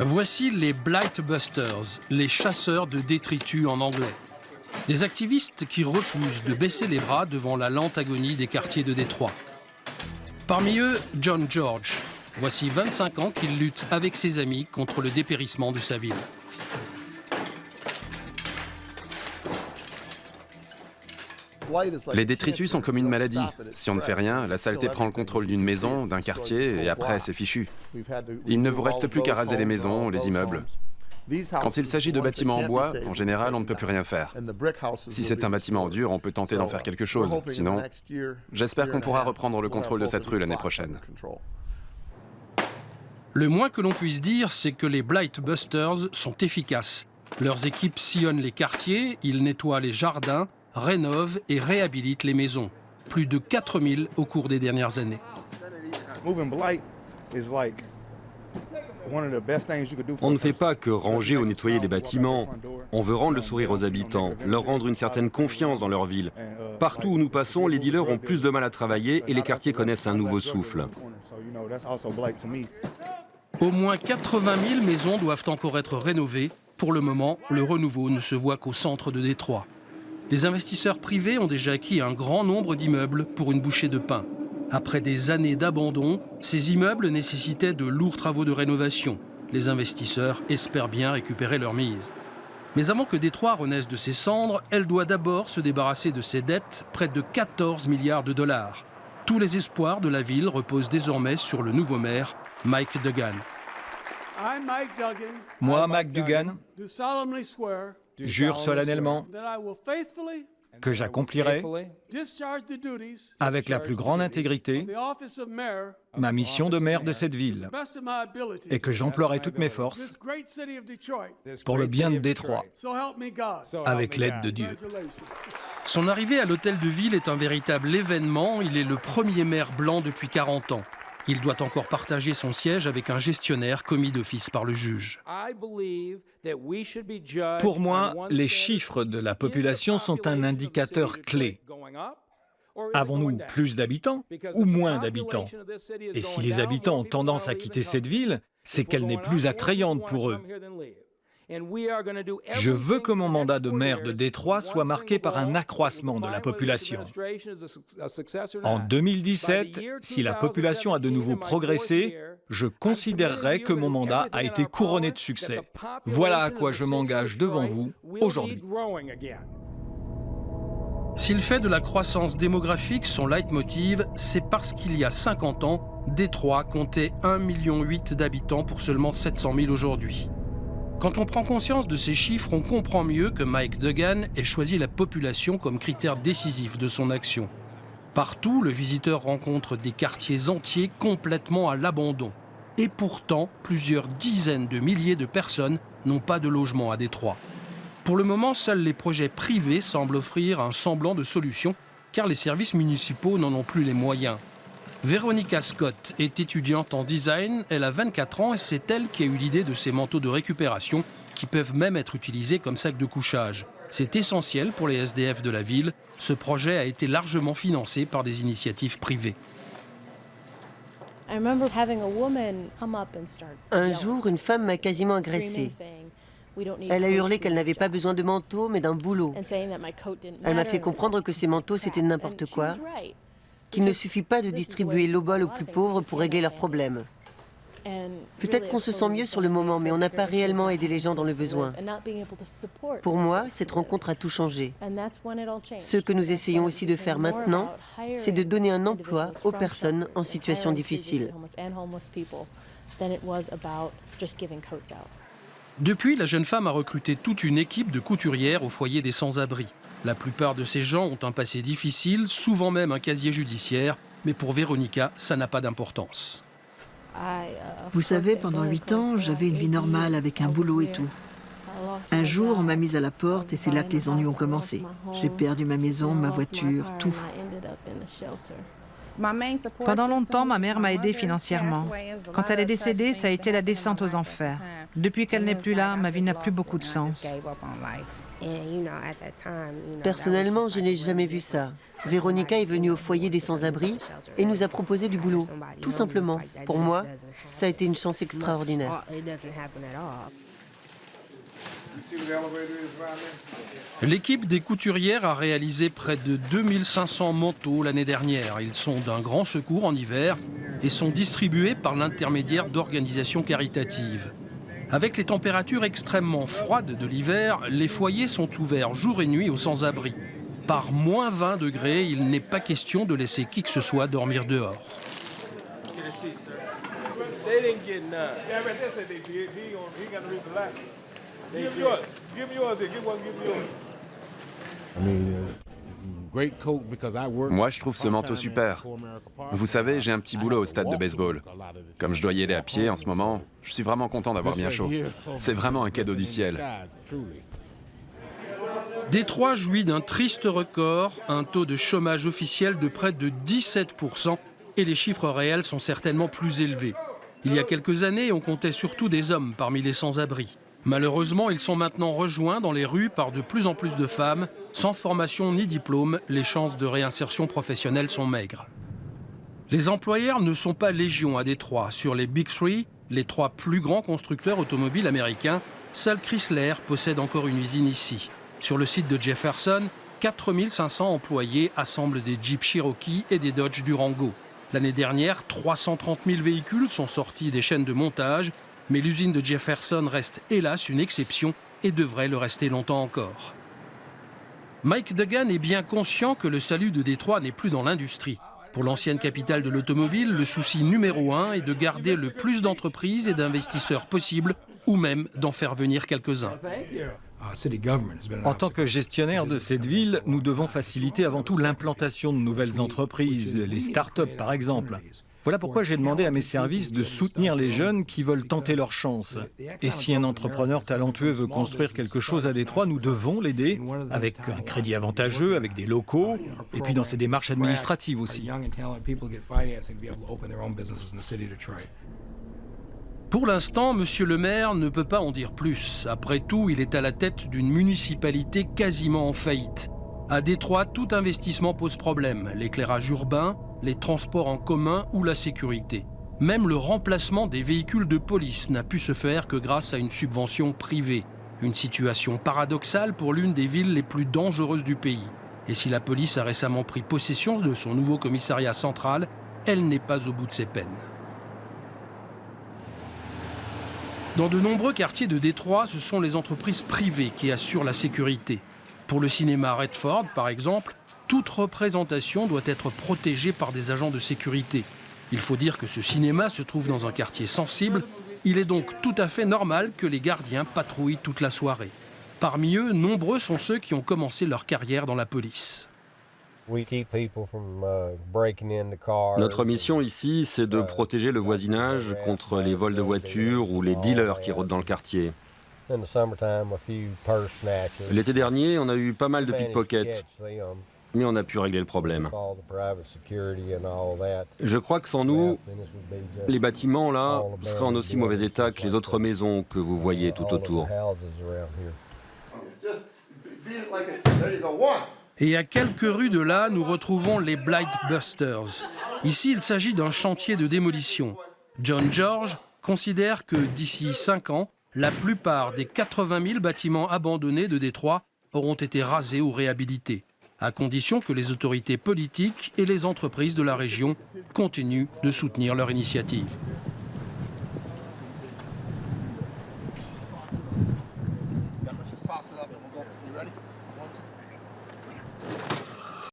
Voici les Blightbusters, les chasseurs de détritus en anglais. Des activistes qui refusent de baisser les bras devant la lente agonie des quartiers de Détroit. Parmi eux, John George. Voici 25 ans qu'il lutte avec ses amis contre le dépérissement de sa ville. Les détritus sont comme une maladie. Si on ne fait rien, la saleté prend le contrôle d'une maison, d'un quartier, et après, c'est fichu. Il ne vous reste plus qu'à raser les maisons, les immeubles. Quand il s'agit de bâtiments en bois, en général, on ne peut plus rien faire. Si c'est un bâtiment en dur, on peut tenter d'en faire quelque chose. Sinon, j'espère qu'on pourra reprendre le contrôle de cette rue l'année prochaine. Le moins que l'on puisse dire, c'est que les Blightbusters sont efficaces. Leurs équipes sillonnent les quartiers, ils nettoient les jardins, rénovent et réhabilitent les maisons. Plus de 4000 au cours des dernières années. On ne fait pas que ranger ou nettoyer les bâtiments. On veut rendre le sourire aux habitants, leur rendre une certaine confiance dans leur ville. Partout où nous passons, les dealers ont plus de mal à travailler et les quartiers connaissent un nouveau souffle. Au moins 80 000 maisons doivent encore être rénovées. Pour le moment, le renouveau ne se voit qu'au centre de Détroit. Les investisseurs privés ont déjà acquis un grand nombre d'immeubles pour une bouchée de pain. Après des années d'abandon, ces immeubles nécessitaient de lourds travaux de rénovation. Les investisseurs espèrent bien récupérer leur mise. Mais avant que Détroit renaisse de ses cendres, elle doit d'abord se débarrasser de ses dettes, près de 14 milliards de dollars. Tous les espoirs de la ville reposent désormais sur le nouveau maire, Mike Duggan. Moi, Mike Duggan, jure solennellement que j'accomplirai avec la plus grande intégrité ma mission de maire de cette ville et que j'emploierai toutes mes forces pour le bien de Détroit, avec l'aide de Dieu. Son arrivée à l'hôtel de ville est un véritable événement. Il est le premier maire blanc depuis 40 ans. Il doit encore partager son siège avec un gestionnaire commis d'office par le juge. Pour moi, les chiffres de la population sont un indicateur clé. Avons-nous plus d'habitants ou moins d'habitants? Et si les habitants ont tendance à quitter cette ville, c'est qu'elle n'est plus attrayante pour eux. Je veux que mon mandat de maire de Détroit soit marqué par un accroissement de la population. En 2017, si la population a de nouveau progressé, je considérerai que mon mandat a été couronné de succès. Voilà à quoi je m'engage devant vous aujourd'hui. S'il fait de la croissance démographique son leitmotiv, c'est parce qu'il y a 50 ans, Détroit comptait 1,8 million d'habitants pour seulement 700 000 aujourd'hui. Quand on prend conscience de ces chiffres, on comprend mieux que Mike Duggan ait choisi la population comme critère décisif de son action. Partout, le visiteur rencontre des quartiers entiers complètement à l'abandon. Et pourtant, plusieurs dizaines de milliers de personnes n'ont pas de logement à Détroit. Pour le moment, seuls les projets privés semblent offrir un semblant de solution, car les services municipaux n'en ont plus les moyens. Veronica Scott est étudiante en design, elle a 24 ans et c'est elle qui a eu l'idée de ces manteaux de récupération qui peuvent même être utilisés comme sacs de couchage. C'est essentiel pour les SDF de la ville. Ce projet a été largement financé par des initiatives privées. Un jour, une femme m'a quasiment agressée. Elle a hurlé qu'elle n'avait pas besoin de manteau, mais d'un boulot. Elle m'a fait comprendre que ces manteaux, c'était n'importe quoi, qu'il ne suffit pas de distribuer l'obol aux plus pauvres pour régler leurs problèmes. Peut-être qu'on se sent mieux sur le moment, mais on n'a pas réellement aidé les gens dans le besoin. Pour moi, cette rencontre a tout changé. Ce que nous essayons aussi de faire maintenant, c'est de donner un emploi aux personnes en situation difficile. Depuis, la jeune femme a recruté toute une équipe de couturières au foyer des sans-abri. La plupart de ces gens ont un passé difficile, souvent même un casier judiciaire, mais pour Veronica, ça n'a pas d'importance. Vous savez, pendant 8 ans, j'avais une vie normale avec un boulot et tout. Un jour, on m'a mise à la porte et c'est là que les ennuis ont commencé. J'ai perdu ma maison, ma voiture, tout. Pendant longtemps, ma mère m'a aidée financièrement. Quand elle est décédée, ça a été la descente aux enfers. Depuis qu'elle n'est plus là, ma vie n'a plus beaucoup de sens. Personnellement, je n'ai jamais vu ça. Véronica est venue au foyer des sans-abri et nous a proposé du boulot, tout simplement. Pour moi, ça a été une chance extraordinaire. L'équipe des couturières a réalisé près de 2500 manteaux l'année dernière. Ils sont d'un grand secours en hiver et sont distribués par l'intermédiaire d'organisations caritatives. Avec les températures extrêmement froides de l'hiver, les foyers sont ouverts jour et nuit aux sans-abri. Par moins 20 degrés, il n'est pas question de laisser qui que ce soit dormir dehors. Moi, je trouve ce manteau super. Vous savez, j'ai un petit boulot au stade de baseball. Comme je dois y aller à pied en ce moment, je suis vraiment content d'avoir bien chaud. C'est vraiment un cadeau du ciel. Détroit jouit d'un triste record, un taux de chômage officiel de près de 17%, et les chiffres réels sont certainement plus élevés. Il y a quelques années, on comptait surtout des hommes parmi les sans-abri. Malheureusement, ils sont maintenant rejoints dans les rues par de plus en plus de femmes. Sans formation ni diplôme, les chances de réinsertion professionnelle sont maigres. Les employeurs ne sont pas légion à Détroit. Sur les Big Three, les 3 plus grands constructeurs automobiles américains, seul Chrysler possède encore une usine ici. Sur le site de Jefferson, 4500 employés assemblent des Jeep Cherokee et des Dodge Durango. L'année dernière, 330 000 véhicules sont sortis des chaînes de montage, mais l'usine de Jefferson reste hélas une exception et devrait le rester longtemps encore. Mike Duggan est bien conscient que le salut de Détroit n'est plus dans l'industrie. Pour l'ancienne capitale de l'automobile, le souci numéro 1 est de garder le plus d'entreprises et d'investisseurs possible, ou même d'en faire venir quelques-uns. En tant que gestionnaire de cette ville, nous devons faciliter avant tout l'implantation de nouvelles entreprises, les start-up par exemple. Voilà pourquoi j'ai demandé à mes services de soutenir les jeunes qui veulent tenter leur chance. Et si un entrepreneur talentueux veut construire quelque chose à Détroit, nous devons l'aider avec un crédit avantageux, avec des locaux, et puis dans ses démarches administratives aussi. Pour l'instant, monsieur le maire ne peut pas en dire plus. Après tout, il est à la tête d'une municipalité quasiment en faillite. À Détroit, tout investissement pose problème. L'éclairage urbain, les transports en commun ou la sécurité. Même le remplacement des véhicules de police n'a pu se faire que grâce à une subvention privée. Une situation paradoxale pour l'une des villes les plus dangereuses du pays. Et si la police a récemment pris possession de son nouveau commissariat central, elle n'est pas au bout de ses peines. Dans de nombreux quartiers de Détroit, ce sont les entreprises privées qui assurent la sécurité. Pour le cinéma Redford, par exemple, toute représentation doit être protégée par des agents de sécurité. Il faut dire que ce cinéma se trouve dans un quartier sensible. Il est donc tout à fait normal que les gardiens patrouillent toute la soirée. Parmi eux, nombreux sont ceux qui ont commencé leur carrière dans la police. Notre mission ici, c'est de protéger le voisinage contre les vols de voitures ou les dealers qui rôdent dans le quartier. L'été dernier, on a eu pas mal de pickpockets, mais on a pu régler le problème. Je crois que sans nous, les bâtiments là seraient en aussi mauvais état que les autres maisons que vous voyez tout autour. Et à quelques rues de là, nous retrouvons les Blight Busters. Ici, il s'agit d'un chantier de démolition. John George considère que d'ici 5 ans, la plupart des 80 000 bâtiments abandonnés de Détroit auront été rasés ou réhabilités, à condition que les autorités politiques et les entreprises de la région continuent de soutenir leur initiative.